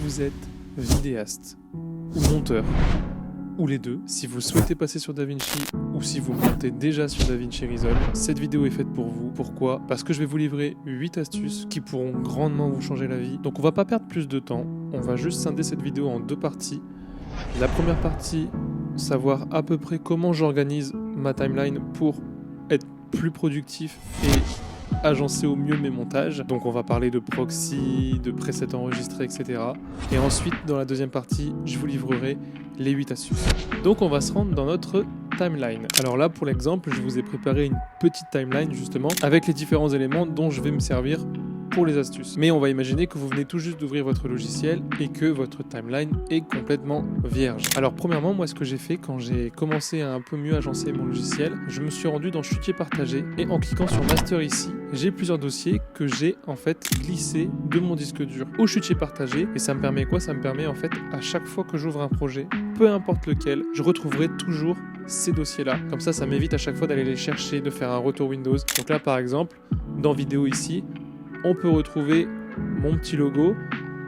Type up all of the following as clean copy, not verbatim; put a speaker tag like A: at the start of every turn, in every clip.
A: vous êtes vidéaste ou monteur, ou les deux, si vous souhaitez passer sur DaVinci ou si vous montez déjà sur DaVinci Resolve, cette vidéo est faite pour vous. Pourquoi ? Parce que je vais vous livrer 8 astuces qui pourront grandement vous changer la vie. Donc on va pas perdre plus de temps, on va juste scinder cette vidéo en 2 parties. La première partie, savoir à peu près comment j'organise ma timeline pour être plus productif et agencer au mieux mes montages. Donc on va parler de proxy, de presets enregistrés, etc. Et ensuite, dans la deuxième partie, je vous livrerai les 8 astuces. Donc on va se rendre dans notre timeline. Alors là, pour l'exemple, je vous ai préparé une petite timeline justement avec les différents éléments dont je vais me servir pour les astuces. Mais on va imaginer que vous venez tout juste d'ouvrir votre logiciel et que votre timeline est complètement vierge. Alors premièrement, moi ce que j'ai fait quand j'ai commencé à un peu mieux agencer mon logiciel, je me suis rendu dans Chutier partagé et en cliquant sur Master ici, j'ai plusieurs dossiers que j'ai en fait glissés de mon disque dur au Chutier partagé. Et ça me permet quoi ? Ça me permet en fait à chaque fois que j'ouvre un projet, peu importe lequel, je retrouverai toujours ces dossiers-là. Comme ça m'évite à chaque fois d'aller les chercher, de faire un retour Windows. Donc là par exemple, dans vidéo ici, on peut retrouver mon petit logo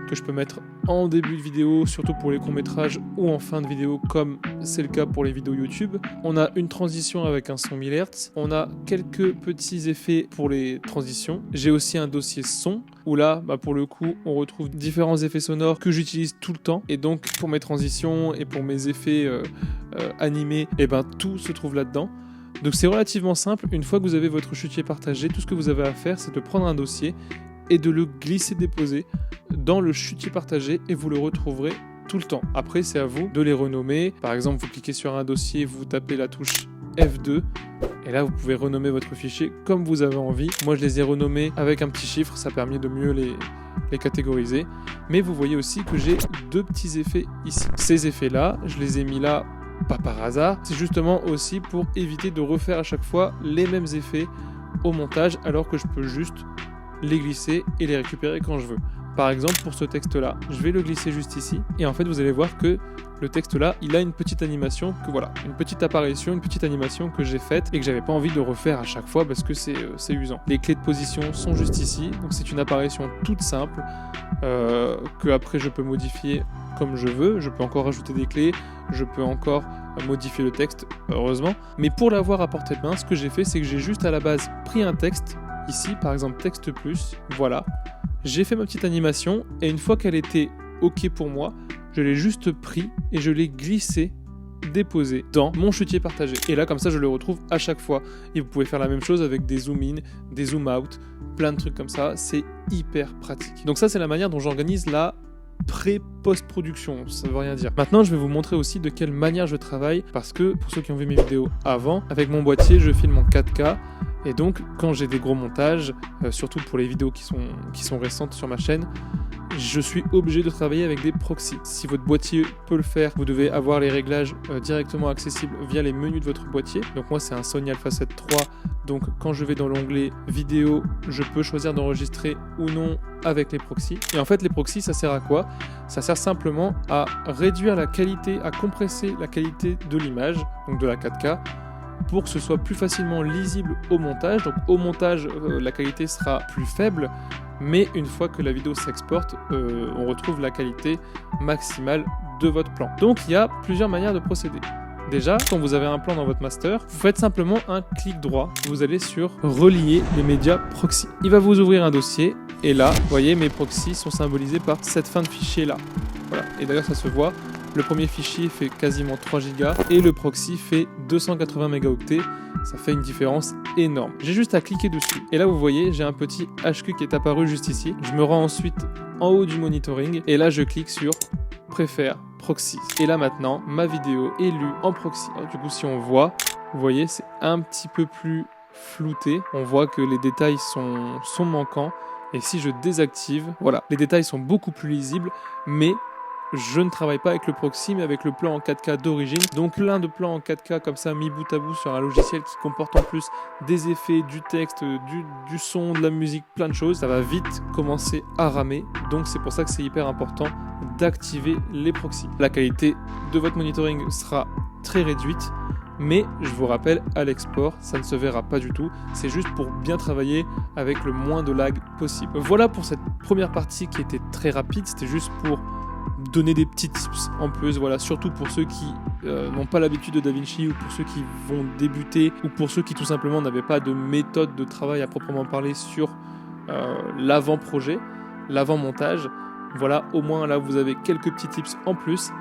A: que je peux mettre en début de vidéo, surtout pour les courts-métrages ou en fin de vidéo comme c'est le cas pour les vidéos YouTube. On a une transition avec un son 1000 Hz. On a quelques petits effets pour les transitions. J'ai aussi un dossier son où là, pour le coup, on retrouve différents effets sonores que j'utilise tout le temps. Et donc, pour mes transitions et pour mes effets animés, tout se trouve là-dedans. Donc c'est relativement simple, une fois que vous avez votre chutier partagé, tout ce que vous avez à faire c'est de prendre un dossier et de le glisser-déposer dans le chutier partagé et vous le retrouverez tout le temps. Après c'est à vous de les renommer, par exemple vous cliquez sur un dossier, vous tapez la touche F2 et là vous pouvez renommer votre fichier comme vous avez envie. Moi je les ai renommés avec un petit chiffre, ça permet de mieux les catégoriser. Mais vous voyez aussi que j'ai 2 petits effets ici. Ces effets là, je les ai mis là pas par hasard, c'est justement aussi pour éviter de refaire à chaque fois les mêmes effets au montage alors que je peux juste les glisser et les récupérer quand je veux. Par exemple pour ce texte là, je vais le glisser juste ici et en fait vous allez voir que le texte là, il a une petite animation une petite apparition, une petite animation que j'ai faite et que j'avais pas envie de refaire à chaque fois parce que c'est usant. Les clés de position sont juste ici, donc c'est une apparition toute simple que après je peux modifier comme je veux, je peux encore rajouter des clés, je peux encore modifier le texte, heureusement. Mais pour l'avoir à portée de main, ce que j'ai fait, c'est que j'ai juste à la base pris un texte, ici par exemple texte plus, voilà. J'ai fait ma petite animation et une fois qu'elle était OK pour moi, je l'ai juste pris et je l'ai glissé, déposé dans mon chutier partagé. Et là comme ça je le retrouve à chaque fois. Et vous pouvez faire la même chose avec des zoom in, des zoom out, plein de trucs comme ça, c'est hyper pratique. Donc ça c'est la manière dont j'organise la pré-post-production, ça veut rien dire. Maintenant, je vais vous montrer aussi de quelle manière je travaille parce que pour ceux qui ont vu mes vidéos avant, avec mon boîtier, je filme en 4K et donc quand j'ai des gros montages, surtout pour les vidéos qui sont récentes sur ma chaîne, je suis obligé de travailler avec des proxys. Si votre boîtier peut le faire, vous devez avoir les réglages directement accessibles via les menus de votre boîtier. Donc moi, c'est un Sony Alpha 7 III. Donc quand je vais dans l'onglet vidéo, je peux choisir d'enregistrer ou non avec les proxys. Et en fait, les proxys, ça sert à quoi ? Ça sert simplement à réduire la qualité, à compresser la qualité de l'image, donc de la 4K, pour que ce soit plus facilement lisible au montage. Donc au montage, la qualité sera plus faible, mais une fois que la vidéo s'exporte, on retrouve la qualité maximale de votre plan. Donc il y a plusieurs manières de procéder. Déjà, quand vous avez un plan dans votre master, vous faites simplement un clic droit. Vous allez sur relier les médias proxy. Il va vous ouvrir un dossier et là, vous voyez, mes proxys sont symbolisés par cette fin de fichier là. Voilà. Et d'ailleurs, ça se voit. Le premier fichier fait quasiment 3 Go et le proxy fait 280 mégaoctets. Ça fait une différence énorme. J'ai juste à cliquer dessus. Et là, vous voyez, j'ai un petit HQ qui est apparu juste ici. Je me rends ensuite en haut du monitoring et là, je clique sur Préfère proxy. Et là, maintenant, ma vidéo est lue en proxy. Alors, du coup, si on voit, vous voyez, c'est un petit peu plus flouté. On voit que les détails sont manquants. Et si je désactive, voilà, les détails sont beaucoup plus lisibles, mais je ne travaille pas avec le proxy mais avec le plan en 4K d'origine. Donc plein de plans en 4K comme ça mis bout à bout sur un logiciel qui comporte en plus des effets, du texte, du son, de la musique, plein de choses. Ça va vite commencer à ramer. Donc c'est pour ça que c'est hyper important d'activer les proxys. La qualité de votre monitoring sera très réduite. Mais je vous rappelle, à l'export, ça ne se verra pas du tout. C'est juste pour bien travailler avec le moins de lag possible. Voilà pour cette première partie qui était très rapide. C'était juste pour donner des petits tips en plus, voilà, surtout pour ceux qui n'ont pas l'habitude de DaVinci ou pour ceux qui vont débuter ou pour ceux qui tout simplement n'avaient pas de méthode de travail à proprement parler sur l'avant-projet, l'avant-montage. Voilà, au moins là vous avez quelques petits tips en plus.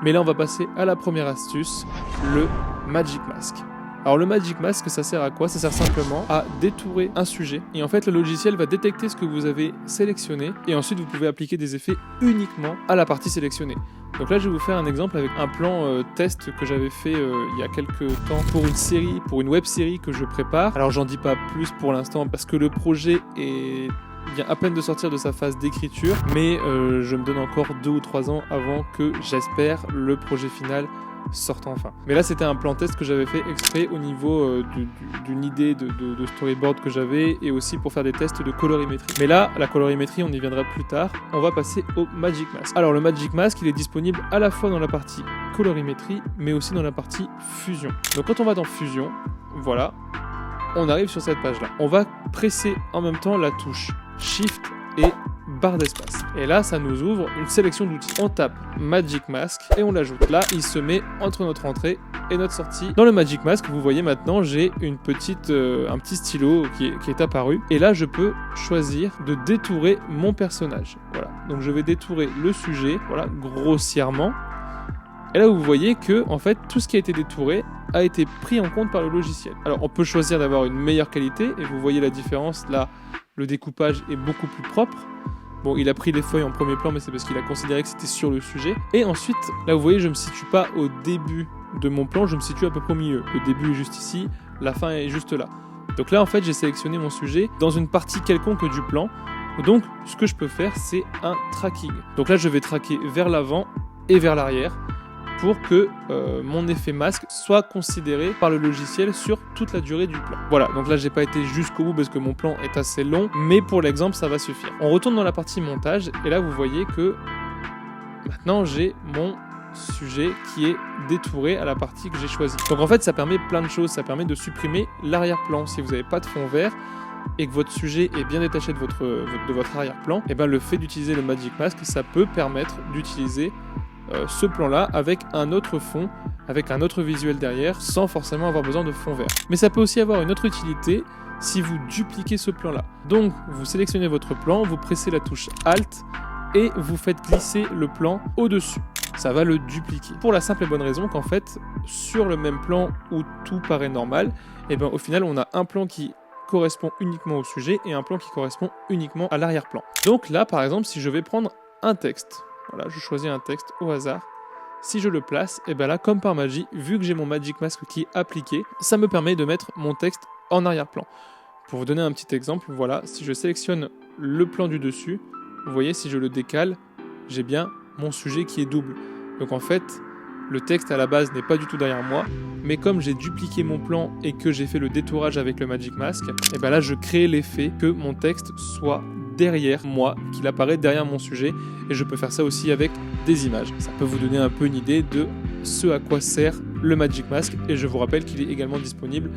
A: Mais là on va passer à la première astuce, le Magic Mask. Alors le Magic Mask, ça sert à quoi? Ça sert simplement à détourer un sujet. Et en fait, le logiciel va détecter ce que vous avez sélectionné. Et ensuite, vous pouvez appliquer des effets uniquement à la partie sélectionnée. Donc là, je vais vous faire un exemple avec un plan test que j'avais fait il y a quelques temps pour une série, pour une web série que je prépare. Alors j'en dis pas plus pour l'instant parce que le projet vient à peine de sortir de sa phase d'écriture. Mais je me donne encore 2 ou 3 ans avant que, j'espère, le projet final sortent enfin. Mais là c'était un plan test que j'avais fait exprès au niveau d'une idée de storyboard que j'avais et aussi pour faire des tests de colorimétrie. Mais là, la colorimétrie on y viendra plus tard. On va passer au Magic Mask. Alors le Magic Mask il est disponible à la fois dans la partie colorimétrie mais aussi dans la partie fusion. Donc quand on va dans fusion, voilà, on arrive sur cette page là. On va presser en même temps la touche Shift et barre d'espace. Et là, ça nous ouvre une sélection d'outils. On tape Magic Mask et on l'ajoute. Là, il se met entre notre entrée et notre sortie. Dans le Magic Mask, vous voyez maintenant, j'ai un petit stylo qui est apparu. Et là, je peux choisir de détourer mon personnage. Voilà. Donc, je vais détourer le sujet, voilà, grossièrement. Et là, vous voyez que, en fait, tout ce qui a été détouré a été pris en compte par le logiciel. Alors, on peut choisir d'avoir une meilleure qualité. Et vous voyez la différence. Là, le découpage est beaucoup plus propre. Bon, il a pris les feuilles en premier plan, mais c'est parce qu'il a considéré que c'était sur le sujet. Et ensuite, là, vous voyez, je ne me situe pas au début de mon plan, je me situe à peu près au milieu. Le début est juste ici, la fin est juste là. Donc là, en fait, j'ai sélectionné mon sujet dans une partie quelconque du plan. Donc, ce que je peux faire, c'est un tracking. Donc là, je vais traquer vers l'avant et vers l'arrière pour que mon effet masque soit considéré par le logiciel sur toute la durée du plan. Voilà, donc là j'ai pas été jusqu'au bout parce que mon plan est assez long, mais pour l'exemple ça va suffire. On retourne dans la partie montage et là vous voyez que maintenant j'ai mon sujet qui est détouré à la partie que j'ai choisie. Donc en fait ça permet plein de choses, ça permet de supprimer l'arrière-plan. Si vous n'avez pas de fond vert et que votre sujet est bien détaché de votre arrière-plan, et ben le fait d'utiliser le Magic Mask, ça peut permettre d'utiliser ce plan-là avec un autre fond, avec un autre visuel derrière, sans forcément avoir besoin de fond vert. Mais ça peut aussi avoir une autre utilité si vous dupliquez ce plan-là. Donc, vous sélectionnez votre plan, vous pressez la touche Alt et vous faites glisser le plan au-dessus. Ça va le dupliquer. Pour la simple et bonne raison qu'en fait, sur le même plan où tout paraît normal, et ben au final, on a un plan qui correspond uniquement au sujet et un plan qui correspond uniquement à l'arrière-plan. Donc là, par exemple, si je vais prendre un texte, voilà, je choisis un texte au hasard. Si je le place, et bien là, comme par magie, vu que j'ai mon Magic Mask qui est appliqué, ça me permet de mettre mon texte en arrière-plan. Pour vous donner un petit exemple, voilà, si je sélectionne le plan du dessus, vous voyez, si je le décale, j'ai bien mon sujet qui est double. Donc en fait, le texte à la base n'est pas du tout derrière moi, mais comme j'ai dupliqué mon plan et que j'ai fait le détourage avec le Magic Mask, et bien là, je crée l'effet que mon texte soit derrière moi, qu'il apparaît derrière mon sujet, et je peux faire ça aussi avec des images. Ça peut vous donner un peu une idée de ce à quoi sert le Magic Mask, et je vous rappelle qu'il est également disponible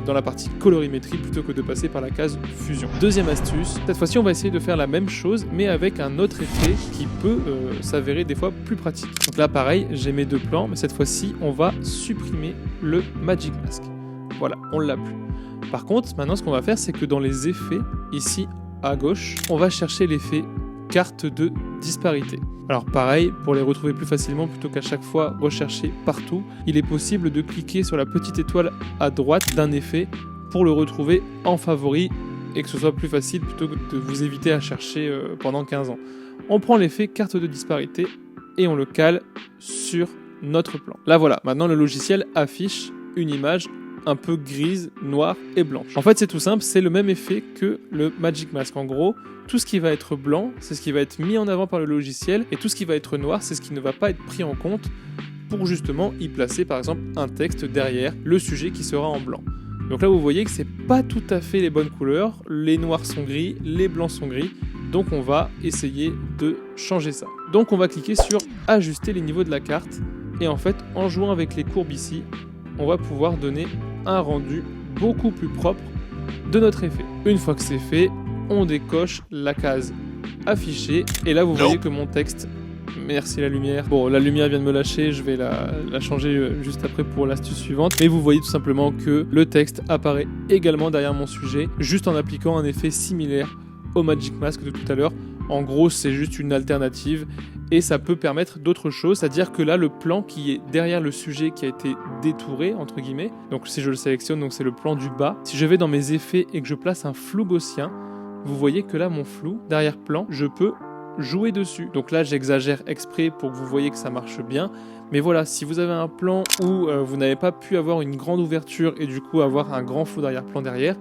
A: dans la partie colorimétrie plutôt que de passer par la case fusion. Deuxième astuce, cette fois-ci on va essayer de faire la même chose mais avec un autre effet qui peut s'avérer des fois plus pratique. Donc là pareil, j'ai mes deux plans, mais cette fois-ci on va supprimer le Magic Mask. Voilà, on l'a plus. Par contre, maintenant ce qu'on va faire, c'est que dans les effets, ici à gauche, on va chercher l'effet carte de disparité. Alors pareil, pour les retrouver plus facilement, plutôt qu'à chaque fois rechercher partout, il est possible de cliquer sur la petite étoile à droite d'un effet pour le retrouver en favori et que ce soit plus facile plutôt que de vous éviter à chercher pendant 15 ans. On prend l'effet carte de disparité et on le cale sur notre plan. Là voilà, maintenant le logiciel affiche une image un peu grise, noire et blanche. En fait c'est tout simple, c'est le même effet que le Magic Mask. En gros, tout ce qui va être blanc, c'est ce qui va être mis en avant par le logiciel, et tout ce qui va être noir, c'est ce qui ne va pas être pris en compte pour justement y placer par exemple un texte derrière le sujet qui sera en blanc. Donc là vous voyez que c'est pas tout à fait les bonnes couleurs, les noirs sont gris, les blancs sont gris, donc on va essayer de changer ça. Donc on va cliquer sur ajuster les niveaux de la carte, et en fait en jouant avec les courbes ici, on va pouvoir donner un rendu beaucoup plus propre de notre effet. Une fois que c'est fait, on décoche la case affichée et là vous voyez que mon texte Merci la lumière. Bon, la lumière vient de me lâcher, je vais la changer juste après pour l'astuce suivante. Mais vous voyez tout simplement que le texte apparaît également derrière mon sujet, juste en appliquant un effet similaire au Magic Mask de tout à l'heure. En gros, c'est juste une alternative et ça peut permettre d'autres choses, c'est-à-dire que là, le plan qui est derrière le sujet qui a été détouré, entre guillemets, donc si je le sélectionne, donc c'est le plan du bas, si je vais dans mes effets et que je place un flou gaussien, vous voyez que là, mon flou, d'arrière-plan, je peux jouer dessus. Donc là, j'exagère exprès pour que vous voyez que ça marche bien. Mais voilà, si vous avez un plan où vous n'avez pas pu avoir une grande ouverture et du coup avoir un grand flou d'arrière-plan derrière,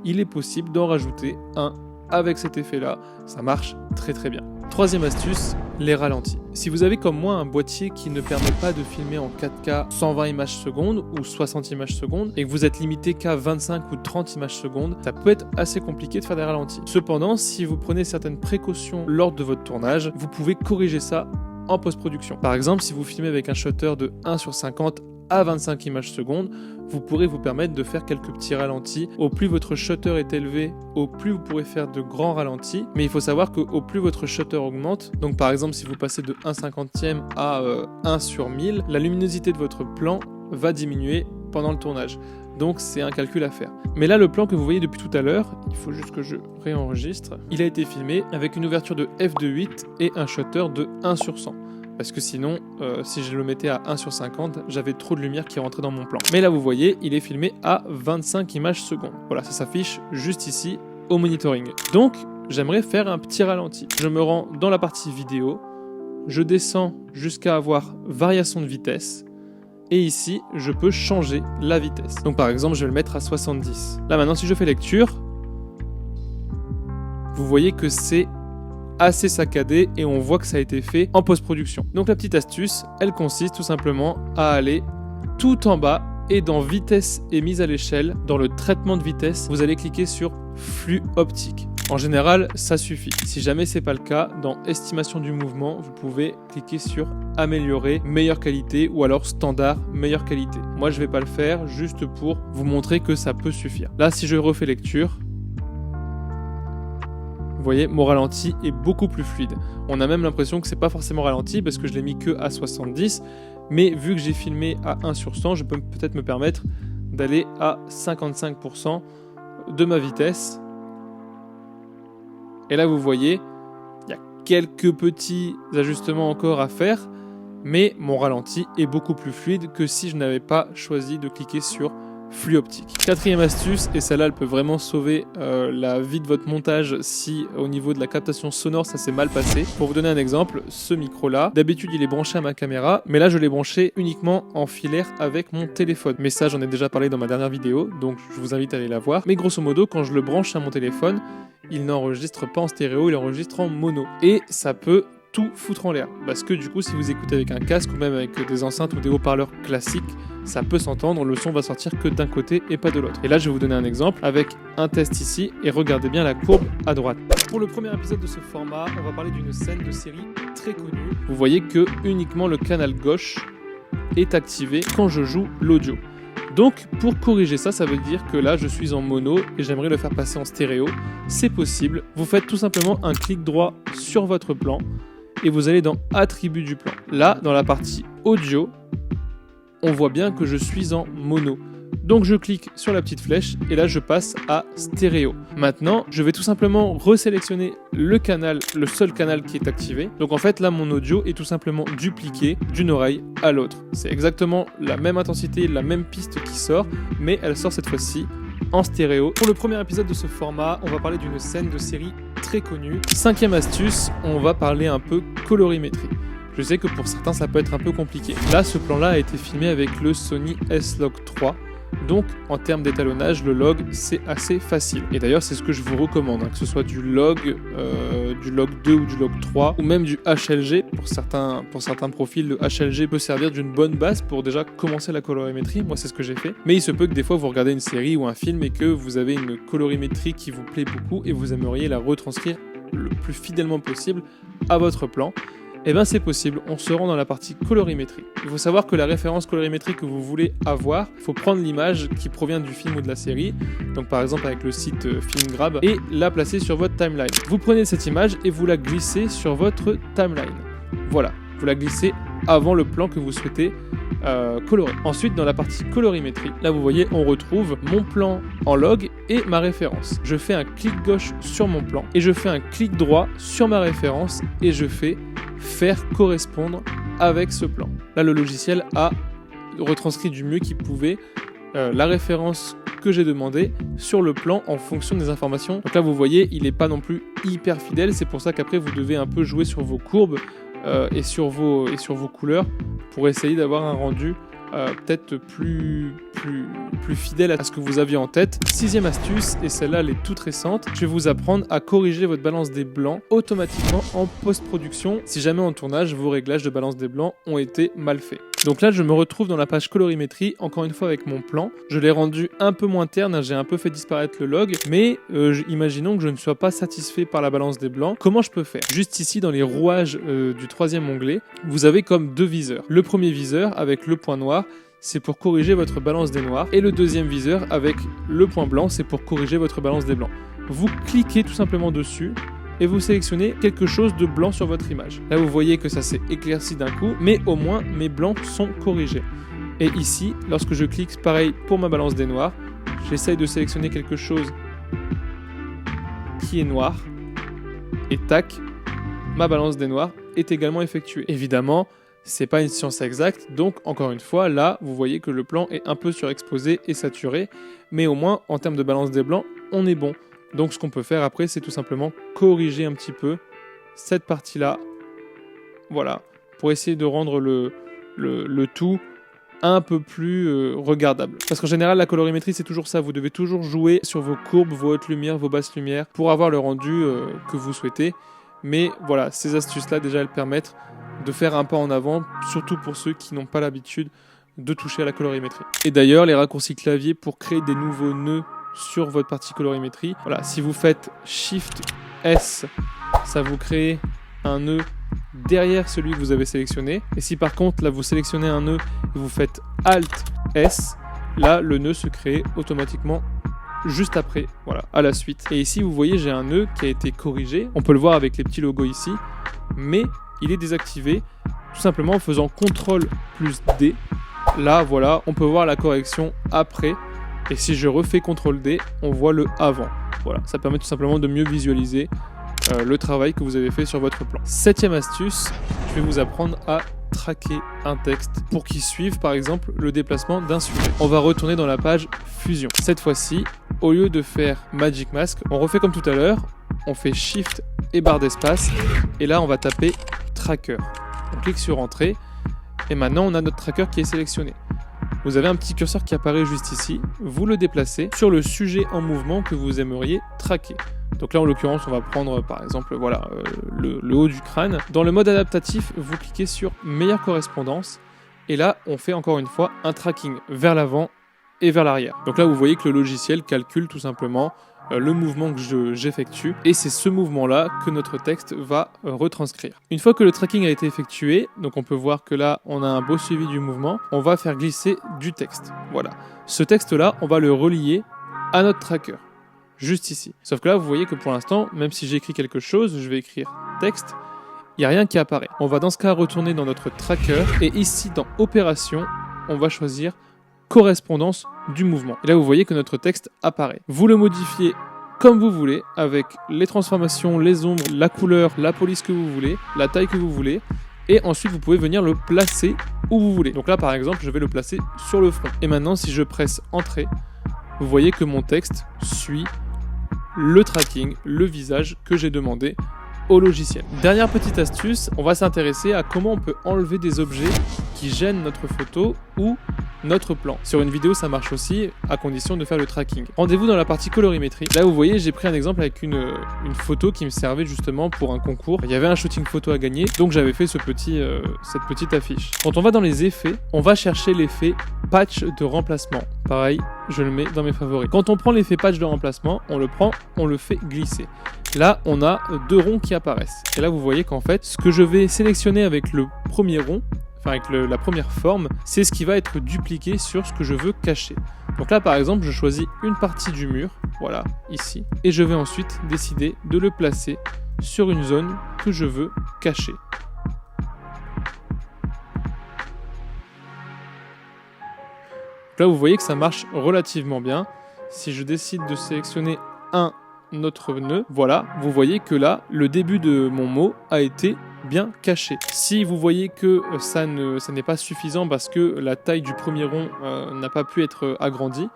A: il est possible d'en rajouter un avec cet effet-là. Ça marche très très bien. Troisième astuce, les ralentis. Si vous avez comme moi un boîtier qui ne permet pas de filmer en 4K 120 images secondes ou 60 images secondes et que vous êtes limité qu'à 25 ou 30 images secondes, ça peut être assez compliqué de faire des ralentis. Cependant, si vous prenez certaines précautions lors de votre tournage, vous pouvez corriger ça en post-production. Par exemple, si vous filmez avec un shutter de 1/50 à 25 images secondes, vous pourrez vous permettre de faire quelques petits ralentis. Au plus votre shutter est élevé, au plus vous pourrez faire de grands ralentis. Mais il faut savoir qu'au plus votre shutter augmente, donc par exemple si vous passez de 1/50 à 1/1000, la luminosité de votre plan va diminuer pendant le tournage. Donc c'est un calcul à faire. Mais là, le plan que vous voyez depuis tout à l'heure, il faut juste que je réenregistre, il a été filmé avec une ouverture de f2.8 et un shutter de 1/100. Parce que sinon, si je le mettais à 1/50, j'avais trop de lumière qui rentrait dans mon plan. Mais là, vous voyez, il est filmé à 25 images secondes. Voilà, ça s'affiche juste ici au monitoring. Donc, j'aimerais faire un petit ralenti. Je me rends dans la partie vidéo, je descends jusqu'à avoir variation de vitesse, et ici, je peux changer la vitesse. Donc par exemple, je vais le mettre à 70. Là maintenant, si je fais lecture, vous voyez que c'est assez saccadé et on voit que ça a été fait en post-production. Donc la petite astuce, elle consiste tout simplement à aller tout en bas et dans vitesse et mise à l'échelle, dans le traitement de vitesse, vous allez cliquer sur flux optique. En général, ça suffit. Si jamais c'est pas le cas, dans estimation du mouvement, vous pouvez cliquer sur améliorer, meilleure qualité ou alors standard, meilleure qualité. Moi, je vais pas le faire juste pour vous montrer que ça peut suffire. Là, si je refais lecture, vous voyez, mon ralenti est beaucoup plus fluide. On a même l'impression que c'est pas forcément ralenti parce que je l'ai mis que à 70, mais vu que j'ai filmé à 1/100, je peux peut-être me permettre d'aller à 55% de ma vitesse. Et là, vous voyez, il y a quelques petits ajustements encore à faire, mais mon ralenti est beaucoup plus fluide que si je n'avais pas choisi de cliquer sur flux optique. Quatrième astuce, et celle-là elle peut vraiment sauver la vie de votre montage si au niveau de la captation sonore ça s'est mal passé. Pour vous donner un exemple, ce micro là, d'habitude il est branché à ma caméra, mais là je l'ai branché uniquement en filaire avec mon téléphone. Mais ça j'en ai déjà parlé dans ma dernière vidéo, donc je vous invite à aller la voir. Mais grosso modo, quand je le branche à mon téléphone, il n'enregistre pas en stéréo, il enregistre en mono. Et ça peut tout foutre en l'air. Parce que du coup, si vous écoutez avec un casque ou même avec des enceintes ou des haut-parleurs classiques, ça peut s'entendre, le son va sortir que d'un côté et pas de l'autre. Et là, je vais vous donner un exemple avec un test ici et regardez bien la courbe à droite. Pour le premier épisode de ce format, on va parler d'une scène de série très connue. Vous voyez que uniquement le canal gauche est activé quand je joue l'audio. Donc pour corriger ça, ça veut dire que là je suis en mono et j'aimerais le faire passer en stéréo. C'est possible, vous faites tout simplement un clic droit sur votre plan et vous allez dans attributs du plan. Là, dans la partie audio, on voit bien que je suis en mono. Donc je clique sur la petite flèche et là je passe à stéréo. Maintenant, je vais tout simplement resélectionner le canal, le seul canal qui est activé. Donc en fait là mon audio est tout simplement dupliqué d'une oreille à l'autre. C'est exactement la même intensité, la même piste qui sort, mais elle sort cette fois-ci en stéréo. Pour le premier épisode de ce format, on va parler d'une scène de série très connue. Cinquième astuce, on va parler un peu colorimétrie. Je sais que pour certains ça peut être un peu compliqué. Là, ce plan-là a été filmé avec le Sony S-Log 3. Donc en termes d'étalonnage, le log c'est assez facile. Et d'ailleurs c'est ce que je vous recommande, que ce soit du log 2 ou du log 3 ou même du HLG. Pour certains profils, le HLG peut servir d'une bonne base pour déjà commencer la colorimétrie. Moi c'est ce que j'ai fait. Mais il se peut que des fois vous regardez une série ou un film et que vous avez une colorimétrie qui vous plaît beaucoup et vous aimeriez la retranscrire le plus fidèlement possible à votre plan. Eh bien c'est possible, on se rend dans la partie colorimétrie. Il faut savoir que la référence colorimétrie que vous voulez avoir, il faut prendre l'image qui provient du film ou de la série, donc par exemple avec le site FilmGrab, et la placer sur votre timeline. Vous prenez cette image et vous la glissez sur votre timeline. Voilà, vous la glissez avant le plan que vous souhaitez colorer. Ensuite, dans la partie colorimétrie, là vous voyez, on retrouve mon plan en log et ma référence. Je fais un clic gauche sur mon plan et je fais un clic droit sur ma référence et je fais faire correspondre avec ce plan. Là, le logiciel a retranscrit du mieux qu'il pouvait la référence que j'ai demandé sur le plan en fonction des informations. Donc là, vous voyez, il n'est pas non plus hyper fidèle. C'est pour ça qu'après, vous devez un peu jouer sur vos courbes et sur vos couleurs pour essayer d'avoir un rendu peut-être plus fidèle à ce que vous aviez en tête. Sixième astuce, et celle-là elle est toute récente, je vais vous apprendre à corriger votre balance des blancs automatiquement en post-production si jamais en tournage vos réglages de balance des blancs ont été mal faits. Donc là je me retrouve dans la page colorimétrie, encore une fois avec mon plan. Je l'ai rendu un peu moins terne, j'ai un peu fait disparaître le log, mais imaginons que je ne sois pas satisfait par la balance des blancs. Comment je peux faire? Juste ici dans les rouages du troisième onglet, vous avez comme deux viseurs. Le premier viseur avec le point noir, c'est pour corriger votre balance des noirs, et le deuxième viseur avec le point blanc, c'est pour corriger votre balance des blancs. Vous cliquez tout simplement dessus et vous sélectionnez quelque chose de blanc sur votre image. Là vous voyez que ça s'est éclairci d'un coup, mais au moins mes blancs sont corrigés. Et ici, lorsque je clique, pareil pour ma balance des noirs, j'essaye de sélectionner quelque chose qui est noir, et tac, ma balance des noirs est également effectuée. Évidemment, c'est pas une science exacte, donc encore une fois, là, vous voyez que le plan est un peu surexposé et saturé, mais au moins, en termes de balance des blancs, on est bon. Donc ce qu'on peut faire après, c'est tout simplement corriger un petit peu cette partie-là, voilà, pour essayer de rendre le tout un peu plus regardable. Parce qu'en général, la colorimétrie, c'est toujours ça, vous devez toujours jouer sur vos courbes, vos hautes lumières, vos basses lumières, pour avoir le rendu que vous souhaitez. Mais voilà, ces astuces-là, déjà, elles permettent de faire un pas en avant, surtout pour ceux qui n'ont pas l'habitude de toucher à la colorimétrie. Et d'ailleurs, les raccourcis clavier pour créer des nouveaux nœuds sur votre partie colorimétrie, voilà, si vous faites Shift S, ça vous crée un nœud derrière celui que vous avez sélectionné. Et si par contre, là, vous sélectionnez un nœud et vous faites Alt S, là, le nœud se crée automatiquement juste après, voilà, à la suite. Et ici, vous voyez, j'ai un nœud qui a été corrigé. On peut le voir avec les petits logos ici, mais il est désactivé tout simplement en faisant CTRL plus D. Là, voilà, on peut voir la correction après. Et si je refais CTRL D, on voit le avant. Voilà, ça permet tout simplement de mieux visualiser le travail que vous avez fait sur votre plan. Septième astuce, je vais vous apprendre à traquer un texte pour qu'il suive par exemple le déplacement d'un sujet. On va retourner dans la page Fusion. Cette fois-ci, au lieu de faire Magic Mask, on refait comme tout à l'heure, on fait Shift et barre d'espace, et là on va taper Tracker. On clique sur Entrée, et maintenant on a notre tracker qui est sélectionné. Vous avez un petit curseur qui apparaît juste ici, vous le déplacez sur le sujet en mouvement que vous aimeriez traquer. Donc là en l'occurrence on va prendre par exemple voilà, le haut du crâne. Dans le mode adaptatif, vous cliquez sur Meilleure correspondance, et là on fait encore une fois un tracking vers l'avant et vers l'arrière. Donc là vous voyez que le logiciel calcule tout simplement le mouvement que j'effectue, et c'est ce mouvement-là que notre texte va retranscrire. Une fois que le tracking a été effectué, donc on peut voir que là on a un beau suivi du mouvement, on va faire glisser du texte. Voilà. Ce texte-là, on va le relier à notre tracker, juste ici. Sauf que là, vous voyez que pour l'instant, même si j'écris quelque chose, je vais écrire texte, il n'y a rien qui apparaît. On va dans ce cas retourner dans notre tracker, et ici dans Opération, on va choisir correspondance du mouvement. Et là, vous voyez que notre texte apparaît. Vous le modifiez comme vous voulez, avec les transformations, les ombres, la couleur, la police que vous voulez, la taille que vous voulez, et ensuite vous pouvez venir le placer où vous voulez. Donc là, par exemple, je vais le placer sur le front. Et maintenant, si je presse Entrée, vous voyez que mon texte suit le tracking, le visage que j'ai demandé au logiciel. Dernière petite astuce, on va s'intéresser à comment on peut enlever des objets qui gênent notre photo ou notre plan. Sur une vidéo, ça marche aussi, à condition de faire le tracking. Rendez-vous dans la partie colorimétrie. Là, vous voyez, j'ai pris un exemple avec une photo qui me servait justement pour un concours. Il y avait un shooting photo à gagner, donc j'avais fait cette petite affiche. Quand on va dans les effets, on va chercher l'effet patch de remplacement. Pareil, je le mets dans mes favoris. Quand on prend l'effet patch de remplacement, on le prend, on le fait glisser. Là, on a deux ronds qui apparaissent. Et là, vous voyez qu'en fait, ce que je vais sélectionner avec le premier rond, avec la première forme, c'est ce qui va être dupliqué sur ce que je veux cacher. Donc là par exemple, je choisis une partie du mur, voilà, ici, et je vais ensuite décider de le placer sur une zone que je veux cacher. Là, vous voyez que ça marche relativement bien. Si je décide de sélectionner un autre nœud, voilà, vous voyez que là, le début de mon mot a été bien caché. Si vous voyez que ça n'est pas suffisant parce que la taille du premier rond n'a pas pu être agrandie,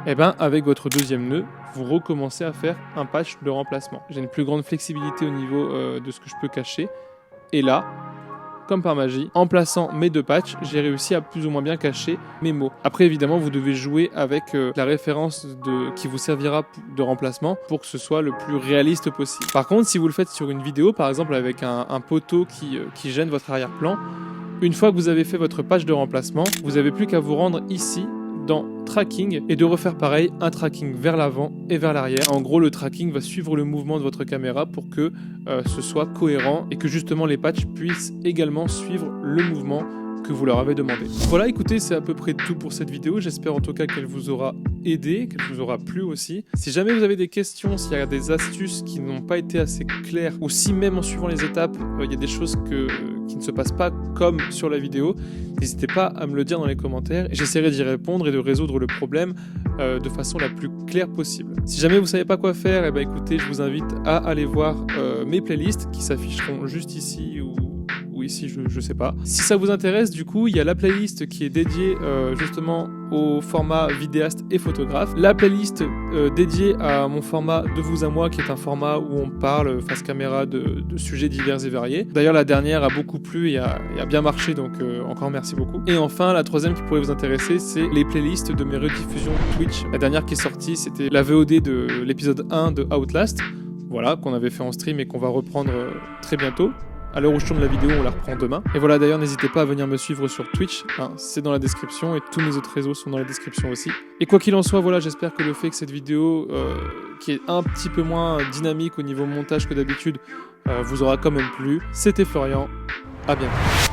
A: et bien avec votre deuxième nœud, vous recommencez à faire un patch de remplacement. J'ai une plus grande flexibilité au niveau de ce que je peux cacher. Et là, comme par magie, en plaçant mes deux patchs, j'ai réussi à plus ou moins bien cacher mes mots. Après, évidemment, vous devez jouer avec la référence qui vous servira de remplacement pour que ce soit le plus réaliste possible. Par contre, si vous le faites sur une vidéo, par exemple avec un poteau qui gêne votre arrière-plan, une fois que vous avez fait votre patch de remplacement, vous n'avez plus qu'à vous rendre ici dans tracking et de refaire pareil, un tracking vers l'avant et vers l'arrière. En gros, le tracking va suivre le mouvement de votre caméra pour que ce soit cohérent et que justement les patchs puissent également suivre le mouvement que vous leur avez demandé. Voilà, écoutez, c'est à peu près tout pour cette vidéo. J'espère en tout cas qu'elle vous aura aidé, qu'elle vous aura plu aussi. Si jamais vous avez des questions, s'il y a des astuces qui n'ont pas été assez claires, ou si même en suivant les étapes, il y a des choses qui ne se passent pas comme sur la vidéo, n'hésitez pas à me le dire dans les commentaires. J'essaierai d'y répondre et de résoudre le problème de façon la plus claire possible. Si jamais vous ne savez pas quoi faire, eh ben, écoutez, je vous invite à aller voir mes playlists qui s'afficheront juste ici ou ici, je sais pas. Si ça vous intéresse, du coup, il y a la playlist qui est dédiée justement au format vidéaste et photographe. La playlist dédiée à mon format de vous à moi, qui est un format où on parle face caméra de sujets divers et variés. D'ailleurs, la dernière a beaucoup plu et a bien marché, donc encore merci beaucoup. Et enfin, la troisième qui pourrait vous intéresser, c'est les playlists de mes rediffusions Twitch. La dernière qui est sortie, c'était la VOD de l'épisode 1 de Outlast, voilà, qu'on avait fait en stream et qu'on va reprendre très bientôt. À l'heure où je tourne la vidéo, on la reprend demain. Et voilà, d'ailleurs, n'hésitez pas à venir me suivre sur Twitch, hein, c'est dans la description, et tous mes autres réseaux sont dans la description aussi. Et quoi qu'il en soit, voilà, j'espère que le fait que cette vidéo, qui est un petit peu moins dynamique au niveau montage que d'habitude, vous aura quand même plu. C'était Florian, à bientôt.